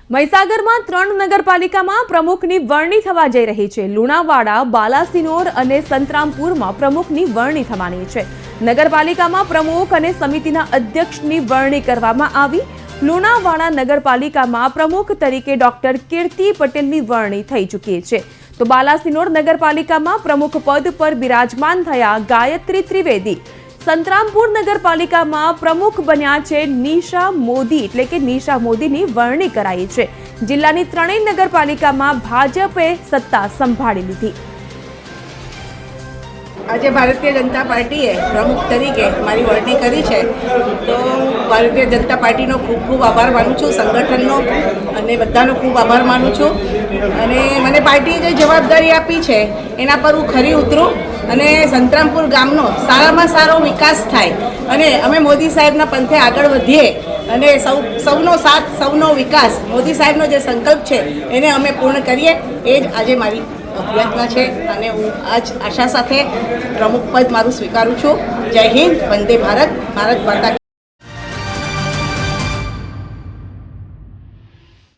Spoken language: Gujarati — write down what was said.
મહીસાગરમાં 3 નગરપાલિકામાં પ્રમુખની વરણી થવા જઈ રહી છે। લુણાવાડા, બાલાસિનોર અને સંતરામપુરમાં પ્રમુખની વરણી થવાની છે। નગરપાલિકામાં પ્રમુખ અને સમિતિના અધ્યક્ષની વરણી કરવામાં આવી। લુણાવાડા નગરપાલિકામાં પ્રમુખ તરીકે ડોક્ટર કીર્તિ પટેલની વરણી થઈ ચૂકી છે, તો બાલાસિનોર નગરપાલિકામાં પ્રમુખ પદ પર બિરાજમાન થયા ગાયત્રી ત્રિવેદી। સંતરામપુર નગરપાલિકામાં પ્રમુખ બન્યા છે નિશા મોદી, એટલે કે નિશા મોદીની વરણી કરાઈ છે। જિલ્લાની 3 નગરપાલિકામાં ભાજપે સત્તા સંભાળી લીધી। आज भारतीय जनता पार्टी प्रमुख तरीके मारी वरणी करी है, तो भारतीय जनता पार्टी खूब खूब आभार मानु छूँ, संगठन अने बधानो खूब आभार मानु छूँ। अने मने पार्टीए जे जवाबदारी आपी है एना पर हूँ खरी उतरूँ अने संतरामपुर गामनो सारामां सारो विकास थाय अने अमे मोदी साहेबना पंथे आगळ वधीए अने सौनो साथ सौनो विकास मोदी साहेबनो जे संकल्प है एने अमे पूर्ण करीए। ए ज आजे मारी अभ्यर्थना है अने हूँ आज आशा साथे प्रमुख पद मारू स्वीकारूँ छूँ। जय हिंद, वंदे भारत, भारत माता की।